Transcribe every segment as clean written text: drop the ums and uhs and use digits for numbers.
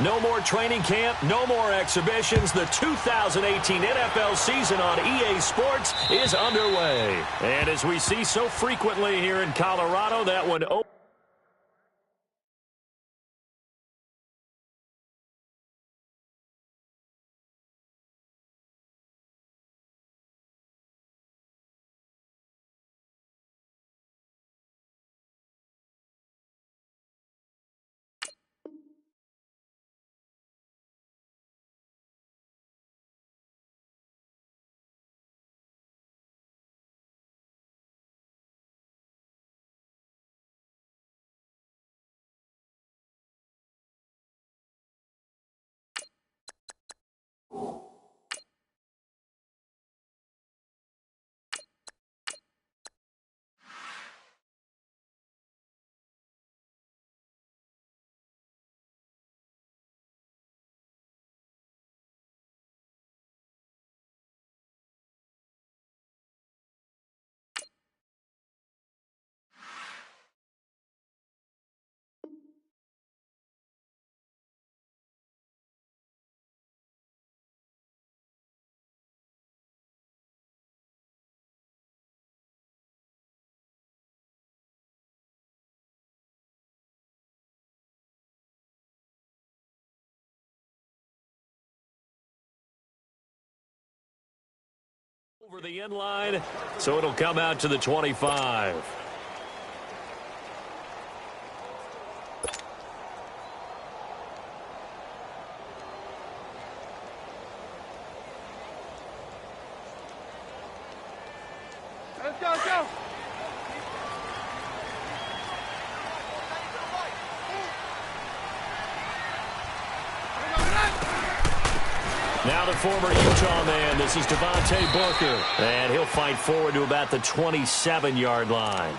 No more training camp, no more exhibitions. The 2018 NFL season on EA Sports is underway. And as we see so frequently here in Colorado, that one over the end line, so it'll come out to the 25. Let's go, let's go. Now the former Utah man, this is Devontae Booker, and he'll fight forward to about the 27-yard line.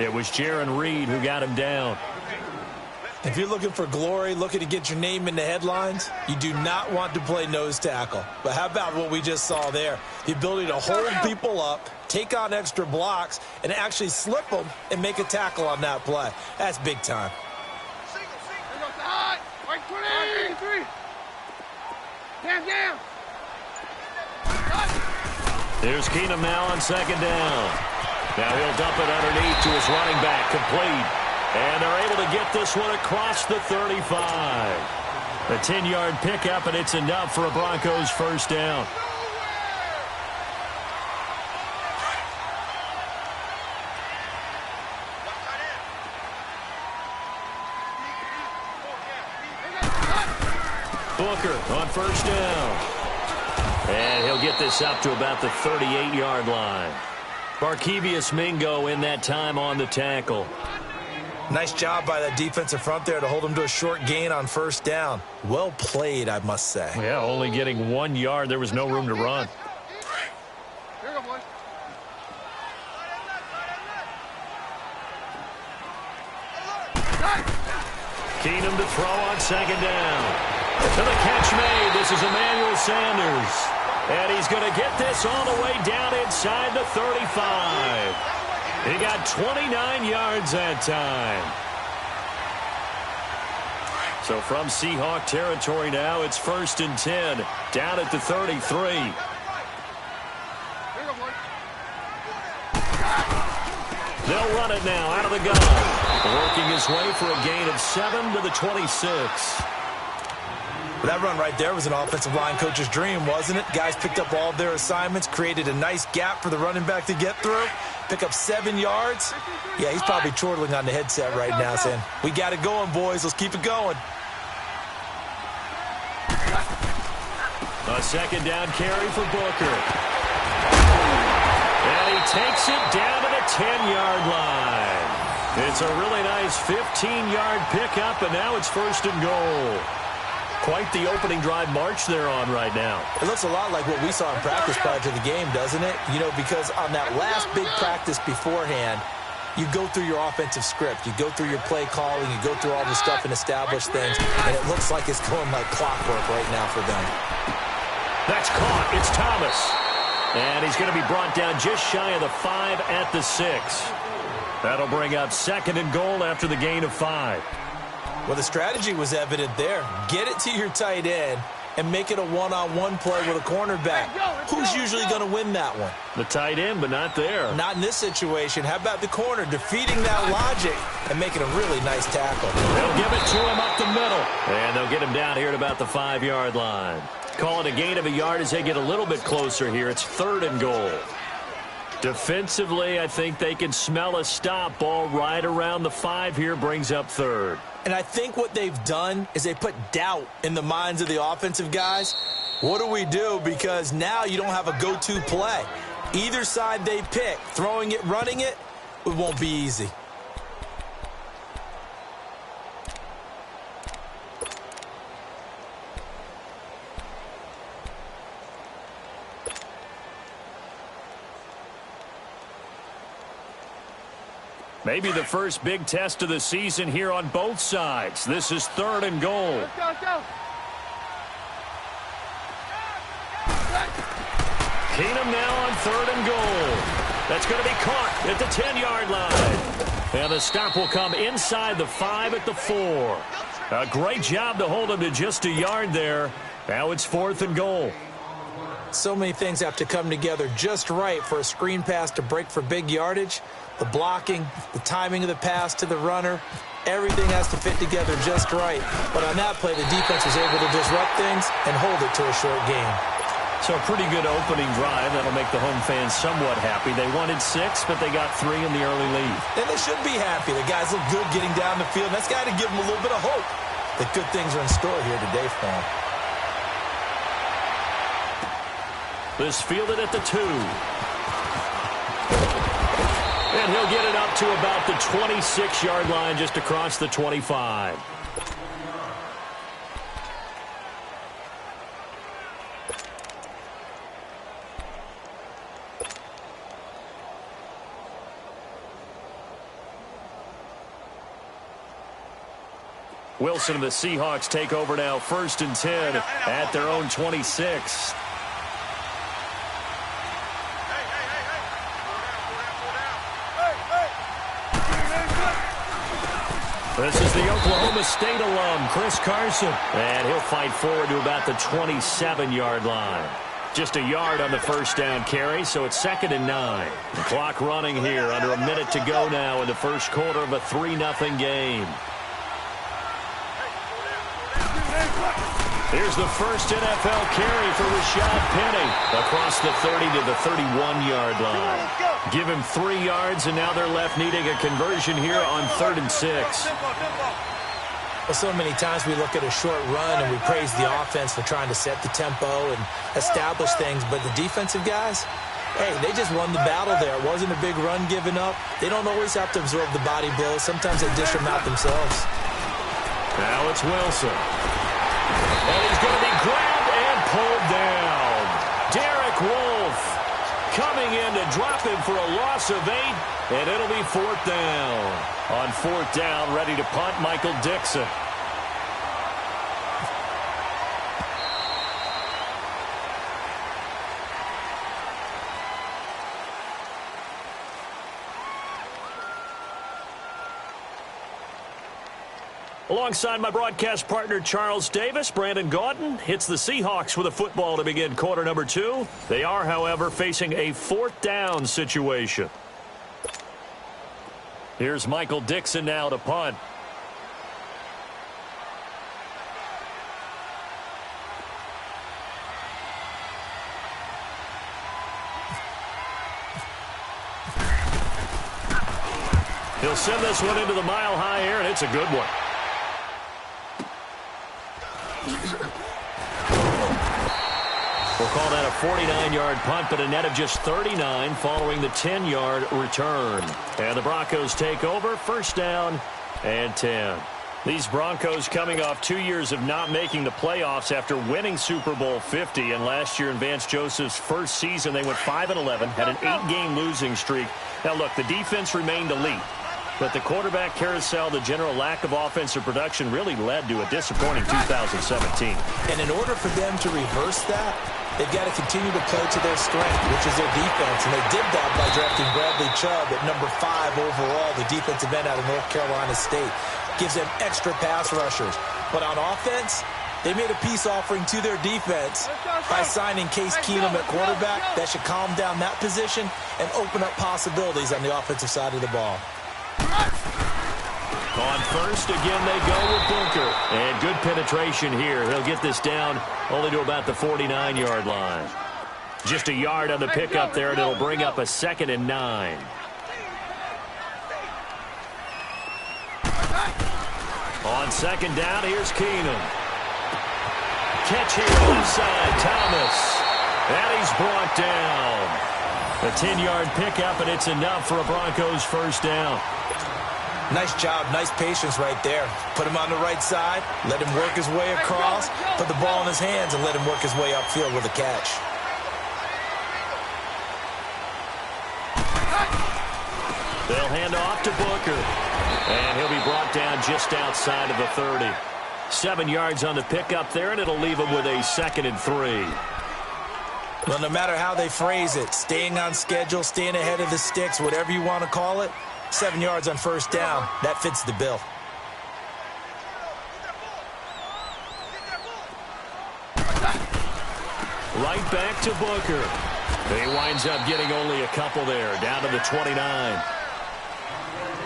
It was Jaron Reed who got him down. If you're looking for glory, looking to get your name in the headlines, you do not want to play nose tackle. But how about what we just saw there? The ability to hold people up, take on extra blocks, and actually slip them and make a tackle on that play. That's big time. Down. There's Keenum now on second down. Now he'll dump it underneath to his running back, complete. And they're able to get this one across the 35. A 10-yard pickup, and it's enough for a Broncos first down. Booker on first down. And he'll get this up to about the 38-yard line. Barkevious Mingo in that time on the tackle. Nice job by that defensive front there to hold him to a short gain on first down. Well played, I must say. Yeah, only getting 1 yard. There was no room to run. Here you go, boy. Keenum to throw on second down. To the catch made. This is Emmanuel Sanders. And he's going to get this all the way down inside the 35. He got 29 yards that time. So from Seahawk territory now, it's 1st and 10. Down at the 33. They'll run it now out of the gun. Working his way for a gain of 7 to the 26. That run right there was an offensive line coach's dream, wasn't it? Guys picked up all of their assignments, created a nice gap for the running back to get through, pick up 7 yards. Yeah, he's probably chortling on the headset right now saying, we got it going, boys. Let's keep it going. A second down carry for Booker. And he takes it down to the 10-yard line. It's a really nice 15-yard pickup, and now it's 1st and goal. Quite the opening drive march they're on right now. It looks a lot like what we saw in practice prior to the game, doesn't it? You know, because on that last big practice beforehand, you go through your offensive script. You go through your play calling. You go through all the stuff and establish things. And it looks like it's going like clockwork right now for them. That's caught. It's Thomas. And he's going to be brought down just shy of the 5 at the 6. That'll bring up 2nd and goal after the gain of 5. Well, the strategy was evident there. Get it to your tight end and make it a one-on-one play with a cornerback. Who's usually going to win that one? The tight end, but not there. Not in this situation. How about the corner defeating that logic and making a really nice tackle? They'll give it to him up the middle. And they'll get him down here at about the 5-yard line. Call it a gain of a yard as they get a little bit closer here. It's 3rd and goal. Defensively, I think they can smell a stop. Ball right around the 5 here brings up 3rd. And I think what they've done is they put doubt in the minds of the offensive guys. What do we do? Because now you don't have a go-to play. Either side they pick, throwing it, running it, it won't be easy. Maybe the first big test of the season here on both sides. This is 3rd and goal. Let's go, let's go. Keenum now on 3rd and goal. That's going to be caught at the 10-yard line. And the stop will come inside the 5 at the 4. A great job to hold him to just a yard there. Now it's 4th and goal. So many things have to come together just right for a screen pass to break for big yardage. The blocking, the timing of the pass to the runner, everything has to fit together just right. But on that play, the defense was able to disrupt things and hold it to a short game. So a pretty good opening drive. That'll make the home fans somewhat happy. They wanted 6, but they got 3 in the early lead. And they should be happy. The guys look good getting down the field. That's got to give them a little bit of hope that good things are in store here today for them. This fielded at the 2. And he'll get it up to about the 26-yard line just across the 25. Wilson and the Seahawks take over now, 1st and 10 at their own 26. This is the Oklahoma State alum, Chris Carson. And he'll fight forward to about the 27-yard line. Just a yard on the first down carry, so it's 2nd and 9. The clock running here, under a minute to go now in the first quarter of a 3-0 game. Here's the first NFL carry for Rashad Penny across the 30 to the 31-yard line. Give him 3 yards, and now they're left needing a conversion here on 3rd and 6. Well, so many times we look at a short run and we praise the offense for trying to set the tempo and establish things, but the defensive guys, hey, they just won the battle there. It wasn't a big run given up. They don't always have to absorb the body blows. Sometimes they dish them out themselves. Now it's Wilson. And he's going to be grabbed and pulled down. Derek Wolfe coming in to drop him for a loss of 8, and it'll be 4th down. On 4th down, ready to punt, Michael Dixon. Alongside my broadcast partner, Charles Davis, Brandon Gaudin hits the Seahawks with a football to begin quarter number 2. They are, however, facing a 4th down situation. Here's Michael Dixon now to punt. He'll send this one into the mile-high air, and it's a good one. We'll call that a 49-yard punt, but a net of just 39 following the 10-yard return. And the Broncos take over, 1st down and 10. These Broncos coming off 2 years of not making the playoffs after winning Super Bowl 50. And last year in Vance Joseph's first season, they went 5-11, had an 8-game losing streak. Now, look, the defense remained elite. But the quarterback carousel, the general lack of offensive production really led to a disappointing 2017. And in order for them to reverse that, they've got to continue to play to their strength, which is their defense. And they did that by drafting Bradley Chubb at number 5 overall, the defensive end out of North Carolina State. Gives them extra pass rushers. But on offense, they made a peace offering to their defense by signing Case Keenum at quarterback. That should calm down that position and open up possibilities on the offensive side of the ball. On first, again, they go with Booker. And good penetration here. He'll get this down only to about the 49-yard line. Just a yard on the pickup there, and it'll bring up a 2nd and 9. On 2nd down, here's Keenum. Catch here left side, Thomas. And he's brought down. A 10-yard pickup, and it's enough for a Broncos first down. Nice job, nice patience right there. Put him on the right side, let him work his way across, put the ball in his hands, and let him work his way upfield with a catch. They'll hand off to Booker. And he'll be brought down just outside of the 30. 7 yards on the pickup there, and it'll leave him with a 2nd and 3. Well, no matter how they phrase it, staying on schedule, staying ahead of the sticks, whatever you want to call it, 7 yards on first down, that fits the bill. Right back to Booker. He winds up getting only a couple there, down to the 29.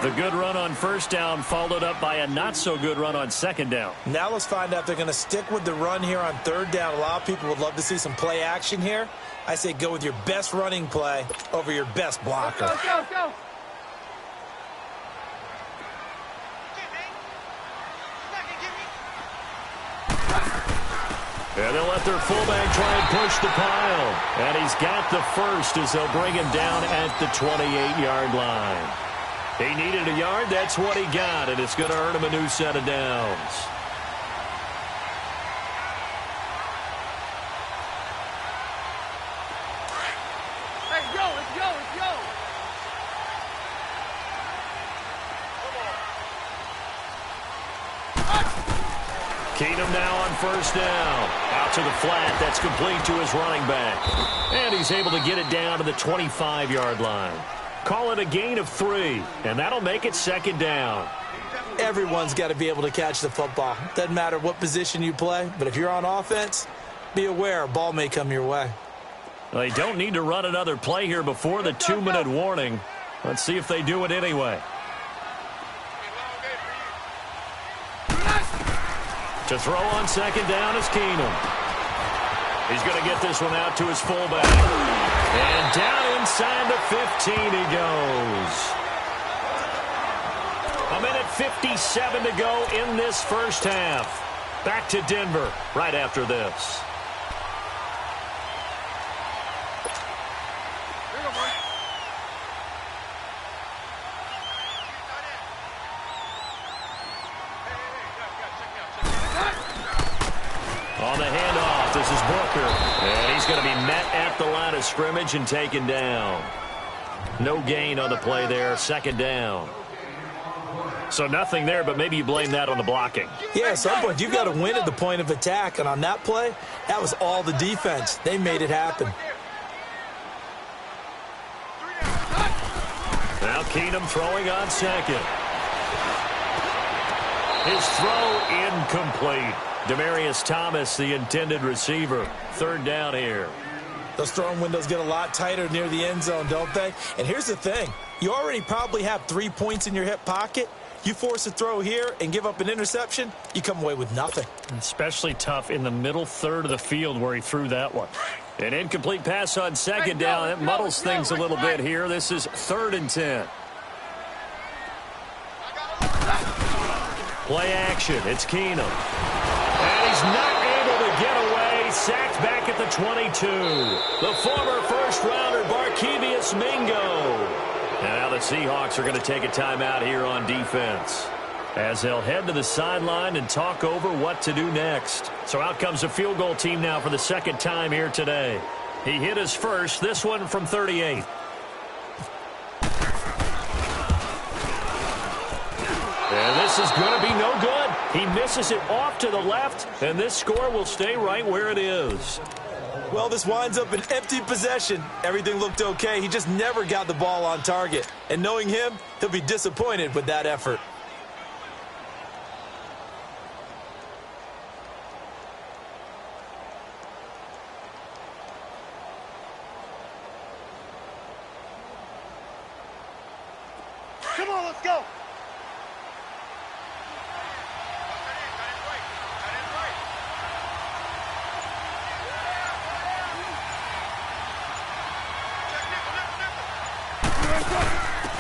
The good run on first down followed up by a not-so-good run on 2nd down. Now let's find out if they're going to stick with the run here on 3rd down. A lot of people would love to see some play action here. I say go with your best running play over your best blocker. Let's go. And they'll let their fullback try and push the pile. And he's got the first as they'll bring him down at the 28-yard line. He needed a yard. That's what he got, and it's going to earn him a new set of downs. Let's go. Keenum now on first down. Out to the flat. That's complete to his running back. And he's able to get it down to the 25-yard line. Call it a gain of 3, and that'll make it 2nd down. Everyone's got to be able to catch the football. Doesn't matter what position you play, but if you're on offense, be aware a ball may come your way. They don't need to run another play here before the 2-minute warning. Let's see if they do it anyway. To throw on 2nd down is Keenum. He's going to get this one out to his fullback. And down inside the 15 he goes. 1:57 to go in this first half. Back to Denver right after this. On the handoff, this is Booker. And he's going to be met at the line of scrimmage and taken down. No gain on the play there, 2nd down. So nothing there, but maybe you blame that on the blocking. Yeah, at some point, you've got to win at the point of attack. And on that play, that was all the defense. They made it happen. Now Keenum throwing on 2nd. His throw incomplete. Demaryius Thomas, the intended receiver. 3rd down here. Those throwing windows get a lot tighter near the end zone, don't they? And here's the thing. You already probably have 3 points in your hip pocket. You force a throw here and give up an interception, you come away with nothing. Especially tough in the middle 3rd of the field where he threw that one. An incomplete pass on 2nd down. That muddles things a little bit here. This is 3rd and 10. Play action. It's Keenum. And he's not able to get away. Sacked back at the 22. The former first-rounder Barkevious Mingo. And now the Seahawks are going to take a timeout here on defense, as they'll head to the sideline and talk over what to do next. So out comes a field goal team now for the 2nd time here today. He hit his first, this one from 38. And this is going to be no good. He misses it off to the left, and this score will stay right where it is. Well, this winds up an empty possession. Everything looked okay. He just never got the ball on target. And knowing him, he'll be disappointed with that effort. Come on, let's go.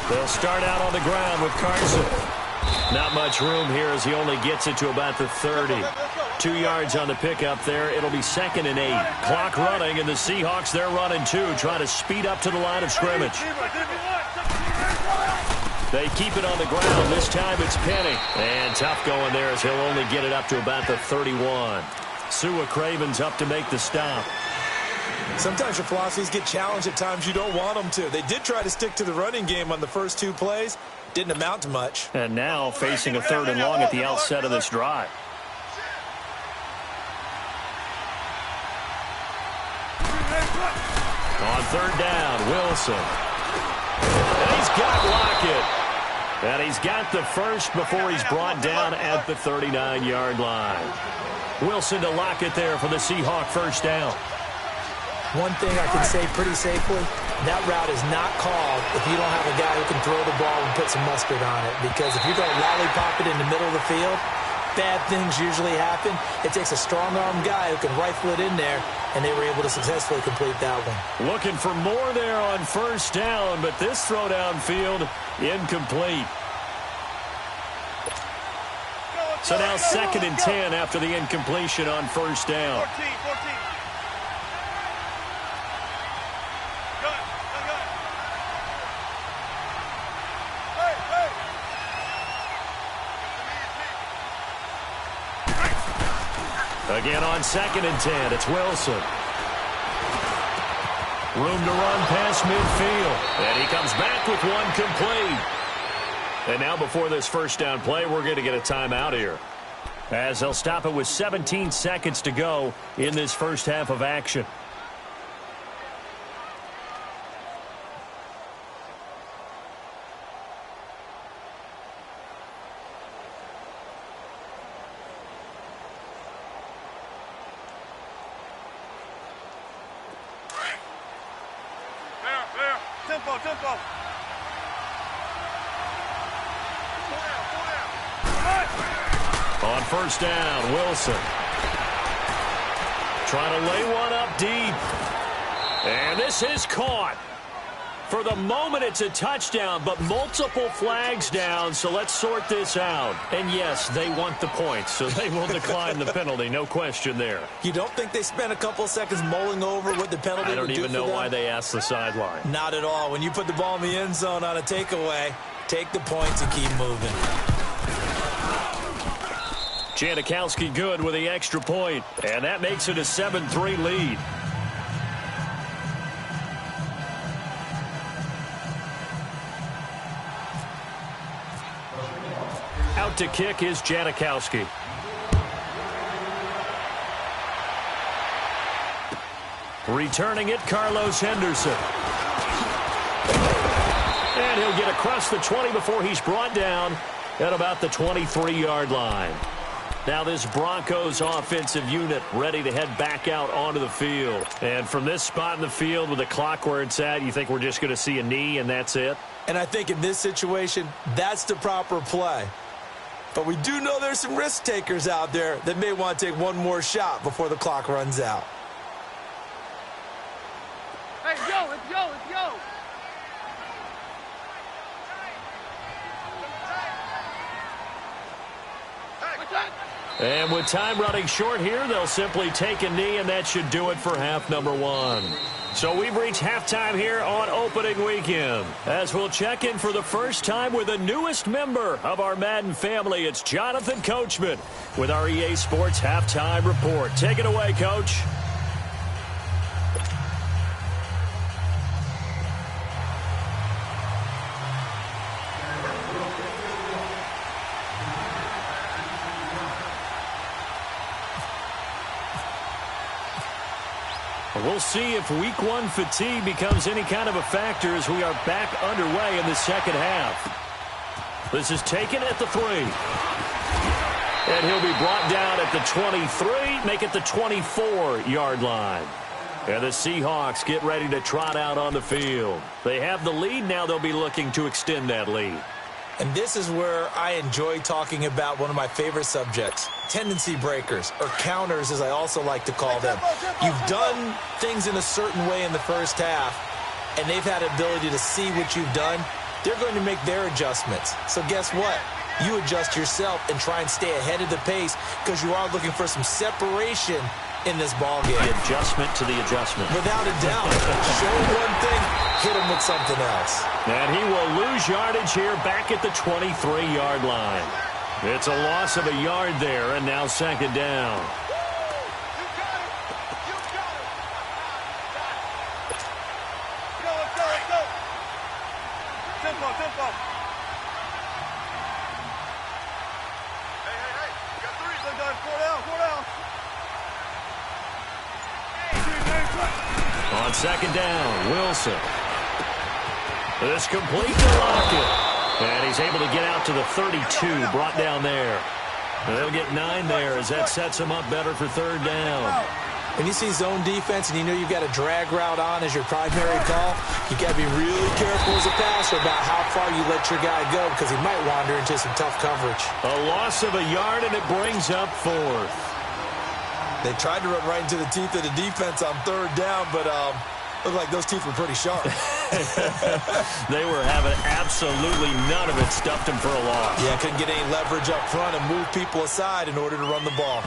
They'll start out on the ground with Carson. Not much room here as he only gets it to about the 30. 2 yards on the pickup there. It'll be 2nd and 8. Clock running, and the Seahawks, they're running too, trying to speed up to the line of scrimmage. They keep it on the ground. This time it's Penny. And tough going there as he'll only get it up to about the 31. Sua Craven's up to make the stop. Sometimes your philosophies get challenged at times you don't want them to. They did try to stick to the running game on the first 2 plays. Didn't amount to much. And now facing a 3rd and long at the outset of this drive. On 3rd down, Wilson. And he's got Lockett. And he's got the first before he's brought down at the 39-yard line. Wilson to Lockett there for the Seahawk first down. One thing I can say pretty safely, that route is not called if you don't have a guy who can throw the ball and put some mustard on it. Because if you're going to lollipop it in the middle of the field, bad things usually happen. It takes a strong-arm guy who can rifle it in there, and they were able to successfully complete that one. Looking for more there on first down, but this throw downfield incomplete. So now 2nd and 10 after the incompletion on first down. 14. Again on 2nd and 10, it's Wilson. Room to run past midfield. And he comes back with one complete. And now before this first down play, we're going to get a timeout here, as they'll stop it with 17 seconds to go in this first half of action. Tempo. On first down, Wilson. Trying to lay one up deep. And this is caught. For the moment, it's a touchdown, but multiple flags down, so let's sort this out. And yes, they want the points, so they will decline the penalty, no question there. You don't think they spent a couple seconds mulling over what the penalty would do for them? I don't even know why they asked the sideline. Not at all. When you put the ball in the end zone on a takeaway, take the points and keep moving. Janikowski good with the extra point, and that makes it a 7-3 lead. Out to kick is Janikowski. Returning it, Carlos Henderson. And he'll get across the 20 before he's brought down at about the 23-yard line. Now this Broncos offensive unit ready to head back out onto the field. And from this spot in the field with the clock where it's at, you think we're just going to see a knee and that's it? And I think in this situation, that's the proper play. But we do know there's some risk takers out there that may want to take one more shot before the clock runs out. Hey, let's go. And with time running short here, they'll simply take a knee, and that should do it for half number one. So we've reached halftime here on opening weekend. As we'll check in for the first time with the newest member of our Madden family, it's Jonathan Coachman with our EA Sports Halftime Report. Take it away, Coach. We'll see if week one fatigue becomes any kind of a factor as we are back underway in the second half. This is taken at the 3. And he'll be brought down at the 23, make it the 24-yard line. And the Seahawks get ready to trot out on the field. They have the lead. Now they'll be looking to extend that lead. And this is where I enjoy talking about one of my favorite subjects, tendency breakers, or counters as I also like to call them. You've done things in a certain way in the first half, and they've had the ability to see what you've done. They're going to make their adjustments. So guess what? You adjust yourself and try and stay ahead of the pace because you are looking for some separation in this ball game. The adjustment to the adjustment. Without a doubt. Show him one thing, hit him with something else. And he will lose yardage here back at the 23-yard line. It's a loss of a yard there, and now second down. Let's go. Tempo. Hey. You got 3. Good done. 4 down. On second down, Wilson. This complete to Lockett. And he's able to get out to the 32, brought down there. They'll get 9 there as that sets him up better for third down. When you see zone defense and you know you've got a drag route on as your primary call, you got to be really careful as a passer about how far you let your guy go because he might wander into some tough coverage. A loss of a yard, and it brings up 4th. They tried to run right into the teeth of the defense on third down, but looked like those teeth were pretty sharp. They were having absolutely none of it, stuffed him for a loss. Yeah, couldn't get any leverage up front and move people aside in order to run the ball.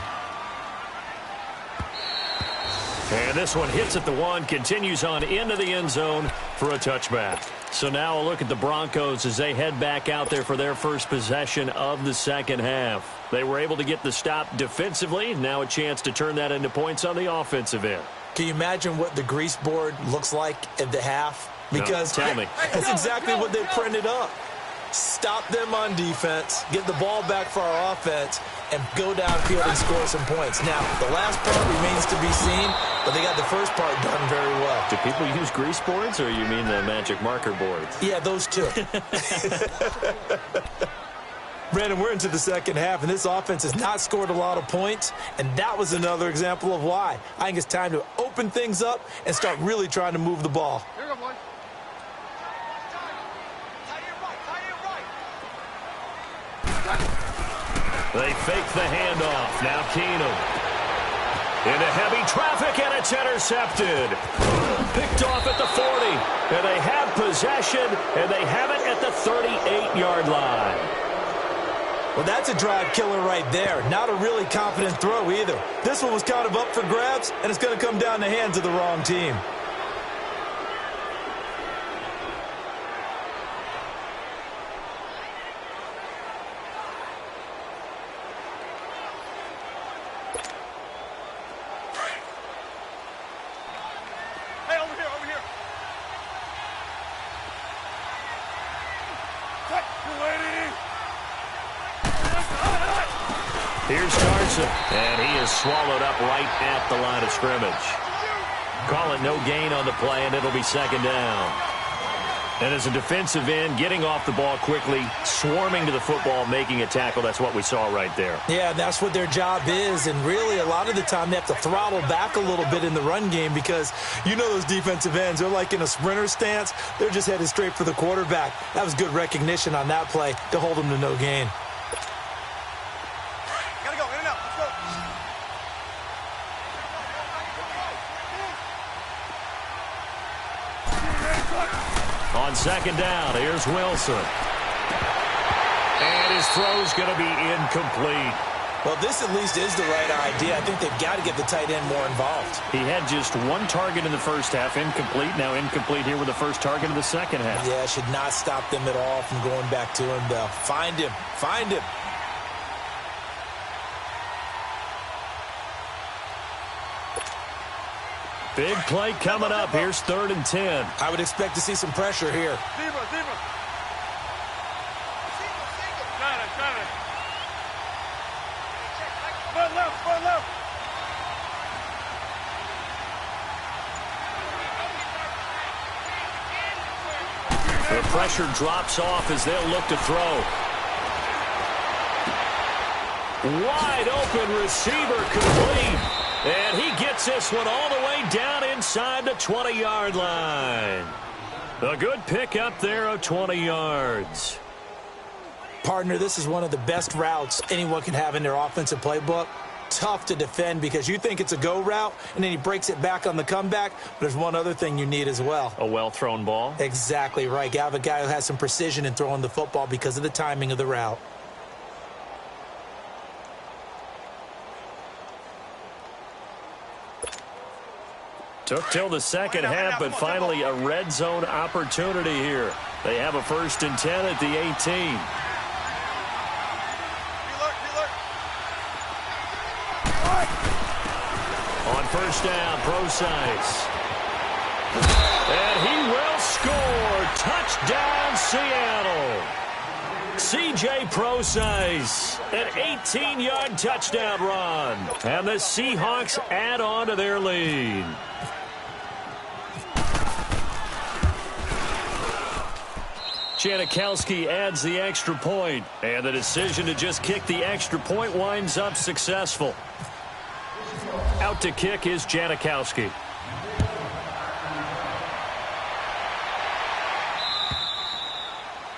And this one hits at the 1, continues on into the end zone for a touchback. So now a look at the Broncos as they head back out there for their first possession of the second half. They were able to get the stop defensively. Now a chance to turn that into points on the offensive end. Can you imagine what the grease board looks like at the half? Because no, tell me. That's exactly what they printed up. Stop them on defense, get the ball back for our offense, and go downfield and score some points. Now, the last part remains to be seen, but they got the first part done very well. Do people use grease boards, or you mean the magic marker boards? Yeah, those two. Brandon, we're into the second half, and this offense has not scored a lot of points, and that was another example of why. I think it's time to open things up and start really trying to move the ball. Here you go, boy. They fake the handoff. Now Keenum. Into heavy traffic, and it's intercepted. Picked off at the 40. And they have possession, and they have it at the 38-yard line. Well, that's a drive killer right there. Not a really confident throw either. This one was kind of up for grabs, and it's going to come down the hands of the wrong team. Here's Carson, and he is swallowed up right at the line of scrimmage. Call it no gain on the play, and it'll be second down. And as a defensive end, getting off the ball quickly, swarming to the football, making a tackle, that's what we saw right there. Yeah, that's what their job is, and really a lot of the time they have to throttle back a little bit in the run game because you know those defensive ends, they're like in a sprinter stance. They're just headed straight for the quarterback. That was good recognition on that play to hold them to no gain. On second down, here's Wilson. And his throw's going to be incomplete. Well, this at least is the right idea. I think they've got to get the tight end more involved. He had just one target in the first half, incomplete. Now incomplete here with the first target of the second half. Yeah, should not stop them at all from going back to him, though. Find him. Find him. Big play coming up. Here's 3rd and 10. I would expect to see some pressure here. Deeper. Got it. Front left. The pressure drops off as they'll look to throw. Wide open receiver complete. And he gets this one all the way down inside the 20-yard line. A good pick up there of 20 yards. Partner, this is one of the best routes anyone can have in their offensive playbook. Tough to defend because you think it's a go route, and then he breaks it back on the comeback. But there's one other thing you need as well. A well-thrown ball? Exactly right. You have a guy who has some precision in throwing the football because of the timing of the route. Took till the second half, but finally a red zone opportunity here. They have a 1st and 10 at the 18. On 1st down, Procise. And he will score. Touchdown, Seattle. C.J. Procise, an 18-yard touchdown run. And the Seahawks add on to their lead. Janikowski adds the extra point, and the decision to just kick the extra point winds up successful. Out to kick is Janikowski.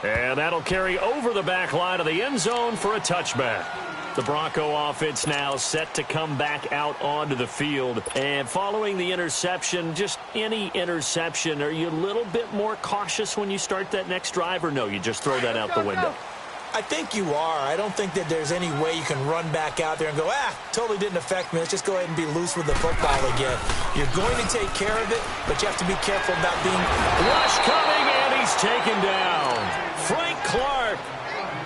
And that'll carry over the back line of the end zone for a touchback. The Bronco offense now set to come back out onto the field. And following the interception, just any interception, are you a little bit more cautious when you start that next drive, or no, you just throw that out the window? I think you are. I don't think that there's any way you can run back out there and go, totally didn't affect me. Let's just go ahead and be loose with the football again. You're going to take care of it, but you have to be careful about being... Rush coming, and he's taken down. Frank Clark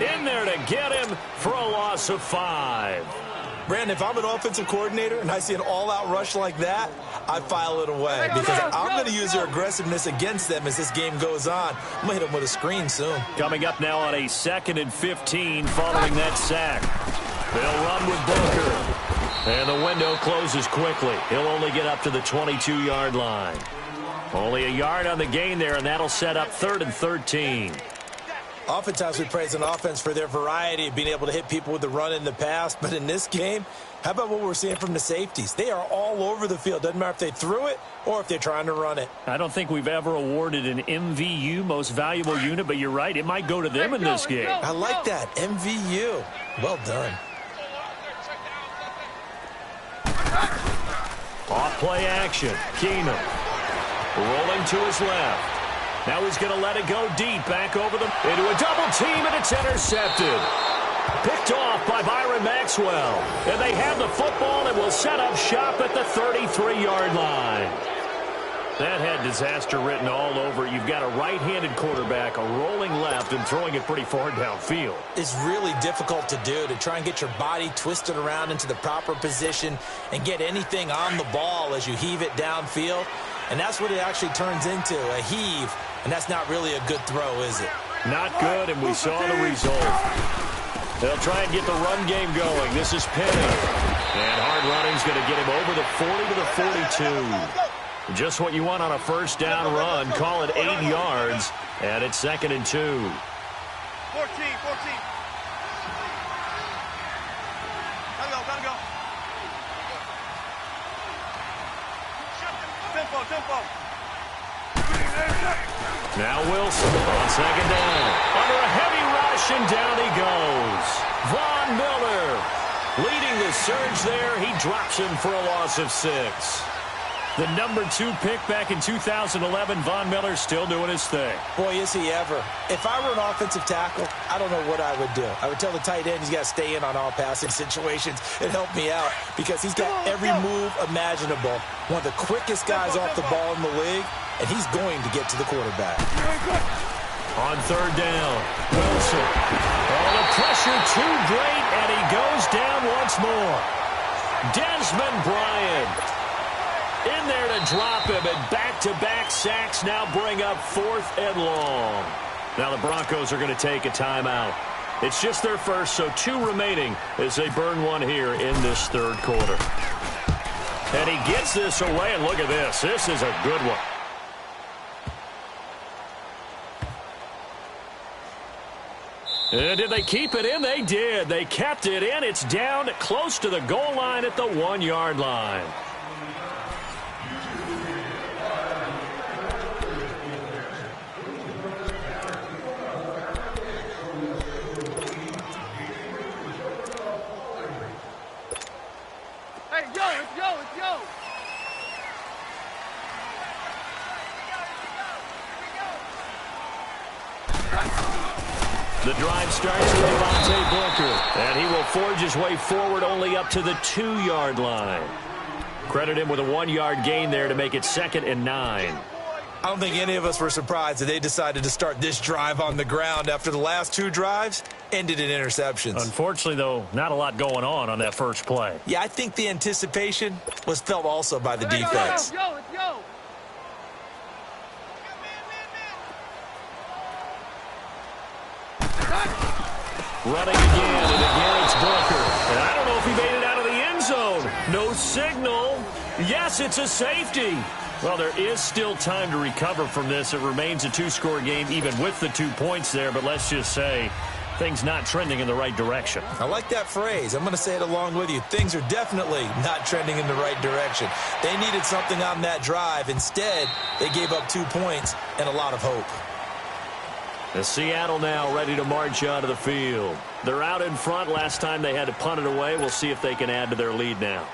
in there to get him for a loss of 5. Brandon, if I'm an offensive coordinator and I see an all-out rush like that, I file it away because I'm going to use their aggressiveness against them as this game goes on. I'm going to hit them with a screen soon. Coming up now on a 2nd and 15 following that sack. They'll run with Booker. And the window closes quickly. He'll only get up to the 22-yard line. Only a yard on the gain there, and that'll set up 3rd and 13. Oftentimes we praise an offense for their variety of being able to hit people with the run in the past. But in this game, how about what we're seeing from the safeties? They are all over the field. Doesn't matter if they threw it or if they're trying to run it. I don't think we've ever awarded an MVU, most valuable unit, but you're right. It might go to them in this game. I like that. MVU. Well done. Off play action. Keenum rolling to his left. Now he's going to let it go deep, back over them into a double team, and it's intercepted. Picked off by Byron Maxwell. And they have the football and will set up shop at the 33-yard line. That had disaster written all over. You've got a right-handed quarterback, a rolling left, and throwing it pretty far downfield. It's really difficult to do, to try and get your body twisted around into the proper position and get anything on the ball as you heave it downfield. And that's what it actually turns into, a heave. And that's not really a good throw, is it? Not good, and we saw the result. They'll try and get the run game going. This is Penny. And hard running's going to get him over the 40 to the 42. Just what you want on a 1st down run. Call it 8 yards. And it's 2nd and 2. 14. Gotta go. Tempo. Now Wilson on 2nd down. Under a heavy rush, and down he goes. Von Miller leading the surge there. He drops him for a loss of 6. The number 2 pick back in 2011, Von Miller still doing his thing. Boy, is he ever. If I were an offensive tackle, I don't know what I would do. I would tell the tight end he's got to stay in on all passing situations and help me out because he's got every move imaginable. One of the quickest guys off the ball in the league, and he's going to get to the quarterback. On 3rd down, Wilson. Oh, the pressure too great, and he goes down once more. Desmond Bryant in there to drop him, and back-to-back sacks now bring up 4th and long. Now the Broncos are going to take a timeout. It's just their first, so 2 remaining as they burn one here in this 3rd quarter. And he gets this away, and look at this. This is a good one. Did they keep it in? They did. They kept it in. It's down close to the goal line at the 1-yard line. Hey, yo, it's yo, it's yo. The drive starts with Devontae Booker, and he will forge his way forward only up to the 2-yard line. Credit him with a 1-yard gain there to make it 2nd and 9. I don't think any of us were surprised that they decided to start this drive on the ground after the last 2 drives ended in interceptions. Unfortunately, though, not a lot going on that first play. Yeah, I think the anticipation was felt also by the defense. Yo, it's yo. Running again, and again it's Booker. And I don't know if he made it out of the end zone. No signal. Yes, it's a safety. Well, there is still time to recover from this. It remains a 2-score game even with the 2 points there, but let's just say things not trending in the right direction. I like that phrase. I'm going to say it along with you. Things are definitely not trending in the right direction. They needed something on that drive. Instead, they gave up 2 points and a lot of hope. The Seattle now ready to march onto the field. They're out in front. Last time they had to punt it away. We'll see if they can add to their lead now.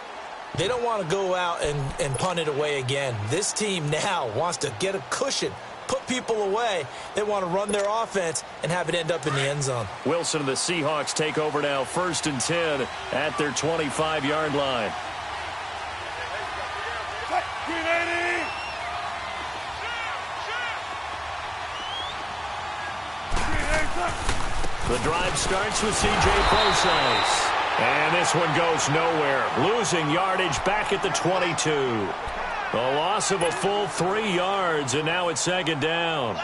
They don't want to go out and punt it away again. This team now wants to get a cushion, put people away. They want to run their offense and have it end up in the end zone. Wilson and the Seahawks take over now, 1st and 10 at their 25-yard line. The drive starts with C.J. Prosise. And this one goes nowhere. Losing yardage back at the 22. A loss of a full 3 yards, and now it's 2nd down.